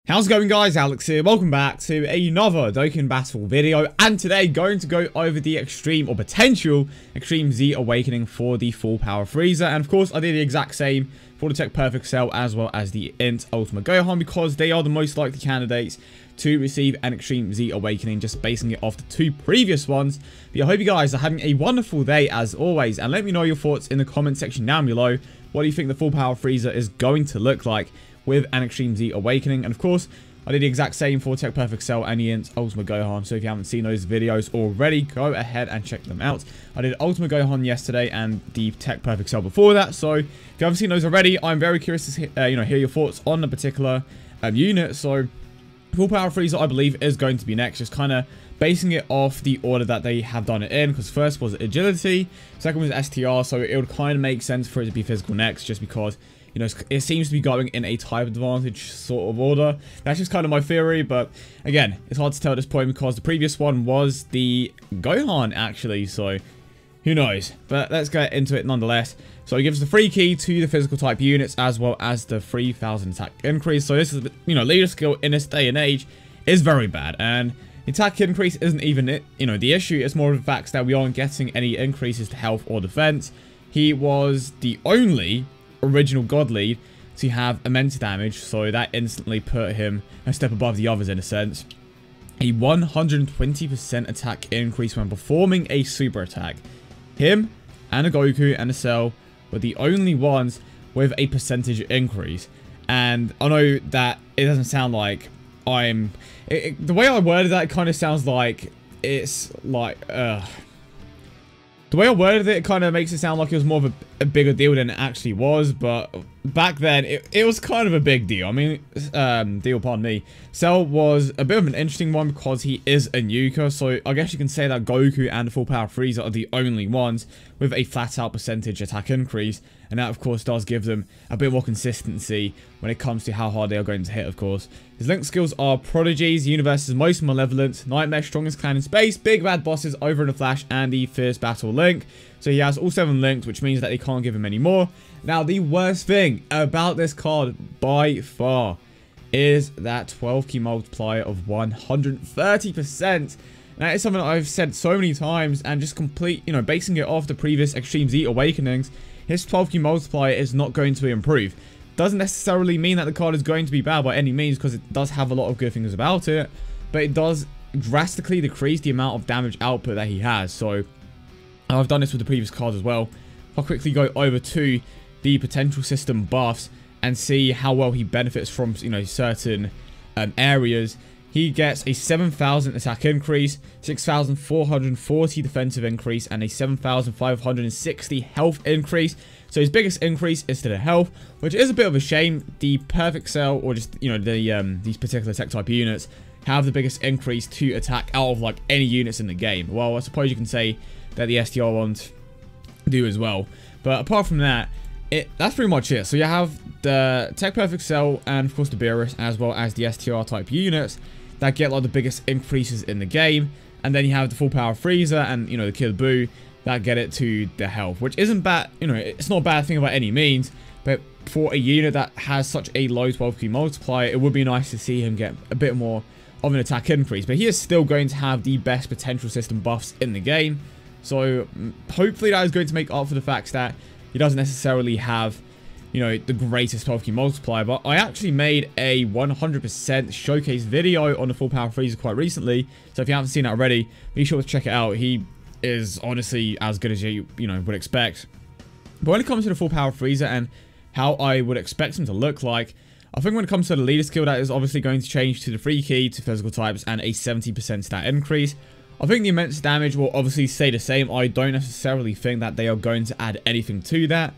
How's it going, guys? Alex here. Welcome back to another Dokkan Battle video, and today going to go over the extreme or potential Extreme Z Awakening for the full power Frieza. And of course I did the exact same for the Tech Perfect Cell as well as the Int Ultimate Gohan, because they are the most likely candidates to receive an Extreme Z Awakening, just basing it off the two previous ones. But I hope you guys are having a wonderful day as always, and let me know your thoughts in the comment section down below. What do you think the full power Frieza is going to look like with an Extreme Z Awakening? And of course, I did the exact same for Tech Perfect Cell and the Int Ultimate Gohan, so if you haven't seen those videos already, go ahead and check them out. I did Ultimate Gohan yesterday and the Tech Perfect Cell before that, so if you haven't seen those already, I'm very curious to hear your thoughts on the particular unit. So full power Frieza, I believe, is going to be next, just kind of basing it off the order that they have done it in, because first was agility, second was STR, so it would kind of make sense for it to be physical next, just because it seems to be going in a type advantage sort of order. That's just kind of my theory, but again, it's hard to tell at this point because the previous one was the Gohan, actually, so who knows? But let's get into it nonetheless. So it gives the free key to the physical type units as well as the 3000 attack increase. So this is, leader skill in this day and age is very bad, and the attack increase isn't even the issue. It's more of the fact that we aren't getting any increases to health or defense. He was the only original god lead to have immense damage, so that instantly put him a step above the others in a sense. A 120% attack increase when performing a super attack. Him and a Goku and a Cell were the only ones with a percentage increase. And I know that it doesn't sound like the way I worded that, it kind of sounds like it's like the way I worded it kind of makes it sound like it was more of a bigger deal than it actually was, but back then, it was kind of a big deal. I mean, pardon me. Cell was a bit of an interesting one because he is a nuker, so I guess you can say that Goku and the full power Frieza are the only ones with a flat-out percentage attack increase, and that, of course, does give them a bit more consistency when it comes to how hard they are going to hit, of course. His link skills are Prodigies, Universe's Most Malevolent, Nightmare, Strongest Clan in Space, Big Bad Bosses, Over in a Flash, and the Fierce Battle link. So he has all 7 links, which means that they can't give him any more. Now, the worst thing about this card, by far, is that 12 key multiplier of 130%. That is something that I've said so many times, and just basing it off the previous Extreme Z Awakenings, his 12 key multiplier is not going to improve. Doesn't necessarily mean that the card is going to be bad by any means, because it does have a lot of good things about it, but it does drastically decrease the amount of damage output that he has. So I've done this with the previous cards as well. I'll quickly go over to the potential system buffs and see how well he benefits from certain areas. He gets a 7,000 attack increase, 6,440 defensive increase, and a 7,560 health increase. So his biggest increase is to the health, which is a bit of a shame. The Perfect Cell, or just these particular tech type units, have the biggest increase to attack out of any units in the game. Well, I suppose you can say that the STR ones do as well, but apart from that, that's pretty much it. So you have the Tech Perfect Cell and of course the Beerus, as well as the STR type units that get the biggest increases in the game, and then you have the full power Frieza and the Kid Buu that get it to the health, which isn't bad. It's not a bad thing by any means, but for a unit that has such a low 12 key multiplier, it would be nice to see him get a bit more of an attack increase. But he is still going to have the best potential system buffs in the game, so hopefully that is going to make up for the fact that he doesn't necessarily have the greatest 12 key multiplier. But I actually made a 100% showcase video on the full power Frieza quite recently, so if you haven't seen that already, be sure to check it out. He is honestly as good as you would expect. But when it comes to the full power Frieza and how I would expect him to look like, I think when it comes to the leader skill, that is obviously going to change to the free key to physical types and a 70% stat increase. I think the immense damage will obviously stay the same. I don't necessarily think that they are going to add anything to that.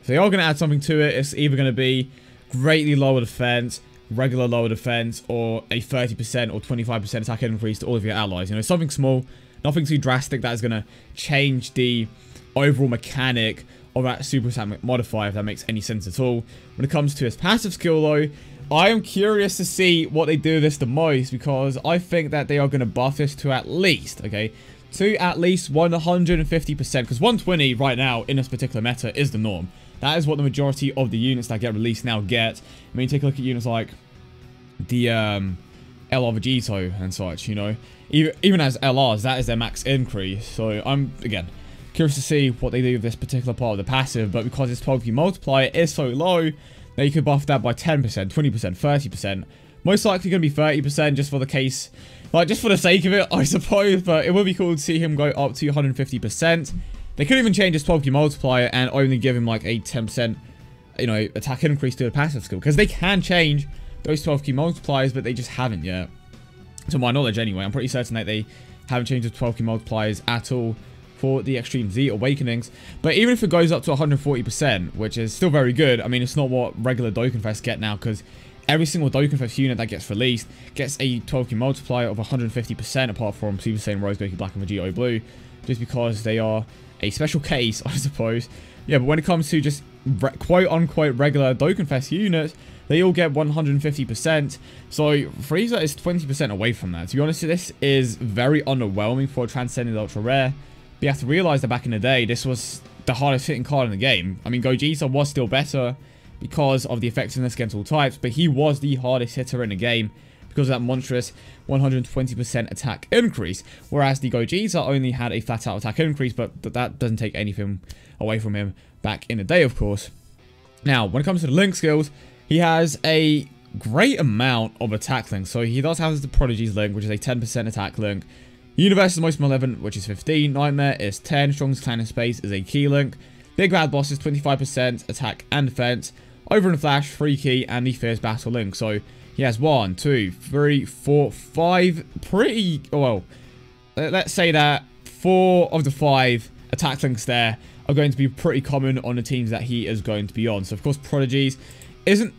If they are going to add something to it, it's either going to be greatly lower defense, regular lower defense, or a 30% or 25% attack increase to all of your allies. Something small, nothing too drastic that is going to change the overall mechanic of that super attack modifier, if that makes any sense at all. When it comes to his passive skill though, I am curious to see what they do with this the most, because I think that they are going to buff this to at least 150%, because 120 right now in this particular meta is the norm. That is what the majority of the units that get released now get. I mean, take a look at units like the LR Vegito and such, you know. Even as LRs, that is their max increase. So I'm, again, curious to see what they do with this particular part of the passive. But because its 12 key multiplier is so low, they could buff that by 10%, 20%, 30%. Most likely going to be 30% just for the case, like just for the sake of it, I suppose. But it would be cool to see him go up to 150%. They could even change his 12 key multiplier and only give him like a 10%, you know, attack increase to the passive skill. Because they can change those 12 key multipliers, but they just haven't yet. To my knowledge anyway, I'm pretty certain that they haven't changed the 12 key multipliers at all for the Extreme Z Awakenings. But even if it goes up to 140%, which is still very good, I mean, it's not what regular Dokkan Fests get now, because every single Dokkan Fest unit that gets released gets a 12 key multiplier of 150%, apart from Super Saiyan Rose, Goku Black, and Vegito Blue, just because they are a special case, I suppose. Yeah, but when it comes to just quote-unquote regular Dokkan Fest units, they all get 150%. So Frieza is 20% away from that. To be honest, this is very underwhelming for a Transcendent Ultra Rare. But you have to realize that back in the day, this was the hardest hitting card in the game. I mean, Gogeta was still better because of the effectiveness against all types, but he was the hardest hitter in the game because of that monstrous 120% attack increase. Whereas the Gogeta only had a flat out attack increase, but that doesn't take anything away from him back in the day, of course. Now, when it comes to the link skills, he has a great amount of attack links. So he does have the Prodigy's link, which is a 10% attack link. Universe is most malevolent, which is 15. Nightmare is 10. Strongest clan in space is a key link. Big Bad Boss is 25% attack and defense. Over in a Flash, 3 key, and the Fierce Battle link. So he has 1, 2, 3, 4, 5 pretty, well, let's say that 4 of the 5 attack links there are going to be pretty common on the teams that he is going to be on. So of course Prodigy's isn't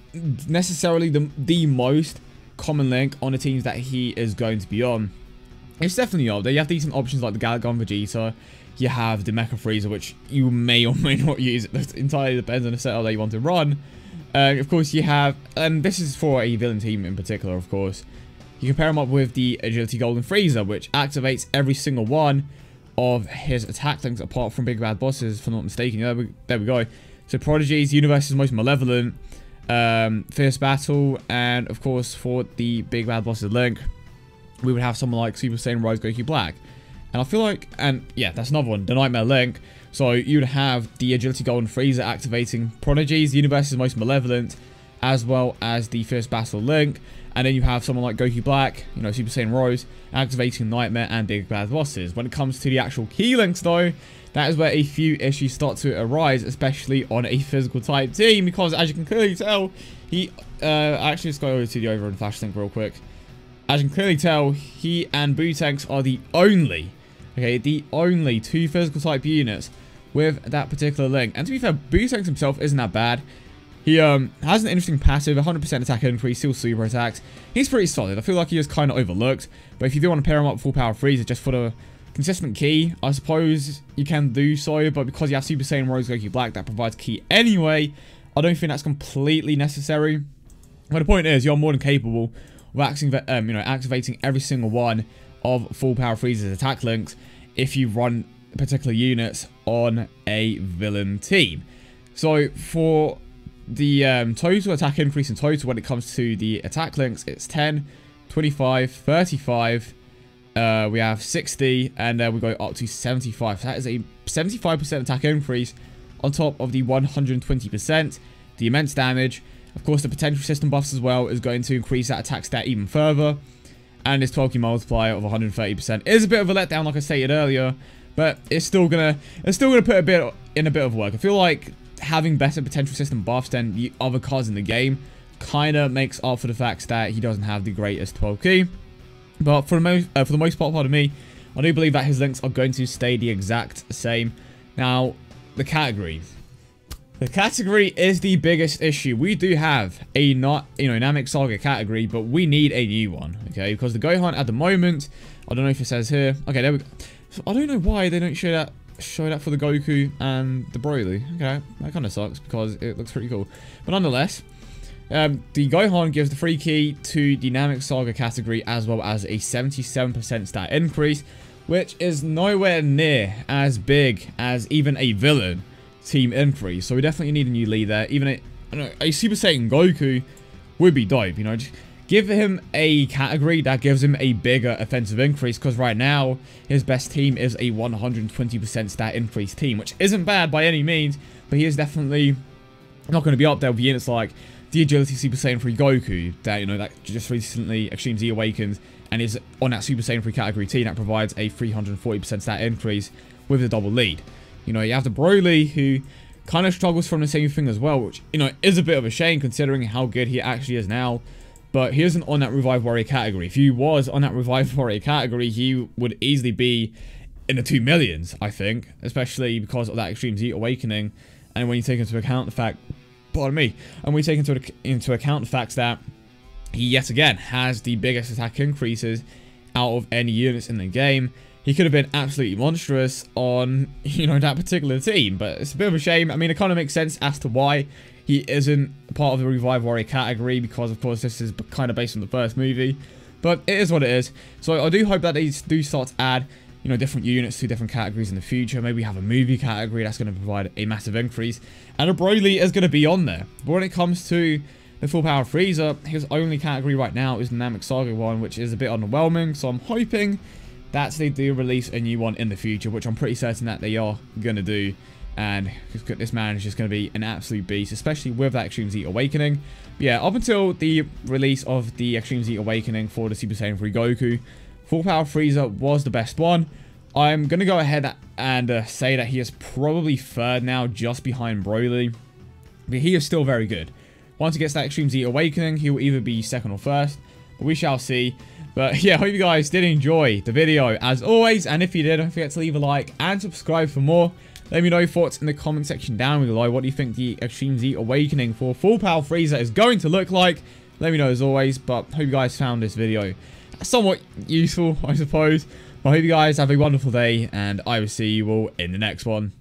necessarily the most common link on the teams that he is going to be on. It's definitely up there. You have decent options like the Galagon Vegeta. You have the Mecha Frieza, which you may or may not use. It entirely depends on the setup that you want to run. Of course, you have, and this is for a villain team in particular, of course. You can pair him up with the Agility Golden Frieza, which activates every single one of his attack links apart from Big Bad Bosses, if I'm not mistaken. Yeah, there we go. So Prodigy's Universe's most malevolent, Fierce Battle, and of course for the Big Bad Bosses link, we would have someone like Super Saiyan Rose, Goku Black. And I feel like, and yeah, that's another one, the Nightmare link. So you'd have the Agility Golden Frieza activating Prodigy's Universe's most malevolent, as well as the Fierce Battle link. And then you have someone like Goku Black, you know, Super Saiyan Rose, activating Nightmare and Big Bad Bosses. When it comes to the actual key links, though, that is where a few issues start to arise, especially on a physical type team, because as you can clearly tell, he, actually, let's go over to the Over and Flash link real quick. As you can clearly tell, he and Bootanks are the only, okay, the only 2 physical type units with that particular link. And to be fair, Bootanks himself isn't that bad. He has an interesting passive, 100% attack increase, still super attacks. He's pretty solid. I feel like he is kind of overlooked. But if you do want to pair him up with full power Frieza just for the consistent key, I suppose you can do so. But because you have Super Saiyan Rose, Goku Black, that provides key anyway, I don't think that's completely necessary. But the point is, you're more than capable of activating every single one of full power Frieza's attack links if you run particular units on a villain team. So for the total attack increase in total when it comes to the attack links, it's 10, 25, 35, we have 60, and we go up to 75. So that is a 75% attack increase on top of the 120%. The immense damage, of course, the potential system buffs as well is going to increase that attack stat even further. And this 12 key multiplier of 130% is a bit of a letdown, like I stated earlier, but it's still gonna put a bit of work. I feel like having better potential system buffs than the other cards in the game kind of makes up for the fact that he doesn't have the greatest 12 key. But for the most part, pardon me, I do believe that his links are going to stay the exact same. Now, the category. The category is the biggest issue. We do have a Namek Saga category, but we need a new one, okay? Because the Gohan at the moment, I don't know if it says here. Okay, there we go. So I don't know why they don't show that for the Goku and the Broly. Okay, that kind of sucks because it looks pretty cool. But nonetheless, the Gohan gives the free key to the Namek Saga category as well as a 77% stat increase, which is nowhere near as big as even a villain team increase. So we definitely need a new lead there. Even a Super Saiyan Goku would be dope, you know. Just give him a category that gives him a bigger offensive increase, because right now his best team is a 120% stat increase team, which isn't bad by any means, but he is definitely not going to be up there with units like the Agility Super Saiyan 3 Goku that, you know, that just recently Extreme Z awakened and is on that Super Saiyan 3 category team that provides a 340% stat increase with the double lead. You know, you have the Broly, who kind of struggles from the same thing as well, which, you know, is a bit of a shame considering how good he actually is now. But he isn't on that Revive Warrior category. If he was on that Revive Warrior category, he would easily be in the 2 millions, I think. Especially because of that Extreme Z Awakening. And when you take into account the fact... Pardon me. And when you take into account the fact that he, yet again, has the biggest attack increases out of any units in the game, he could have been absolutely monstrous on, you know, that particular team. But it's a bit of a shame. I mean, it kind of makes sense as to why he isn't part of the Revive Warrior category, because of course this is kind of based on the first movie, but it is what it is. So I do hope that they do start to add, you know, different units to different categories in the future. Maybe have a movie category that's going to provide a massive increase, and a Broly is going to be on there. But when it comes to the full power Frieza, his only category right now is the Namek Saga one, which is a bit underwhelming. So I'm hoping that they do release a new one in the future, which I'm pretty certain that they are going to do. And this man is just going to be an absolute beast, especially with that Extreme Z Awakening. But yeah, up until the release of the Extreme Z Awakening for the Super Saiyan 3 Goku, Full Power Frieza was the best one. I'm going to go ahead and say that he is probably third now, just behind Broly. But he is still very good. Once he gets that Extreme Z Awakening, he will either be second or first. But we shall see. But yeah, hope you guys did enjoy the video as always. And if you did, don't forget to leave a like and subscribe for more. Let me know your thoughts in the comment section down below. What do you think the Extreme Z Awakening for Full Power Frieza is going to look like? Let me know as always. But hope you guys found this video somewhat useful, I suppose. I hope you guys have a wonderful day, and I will see you all in the next one.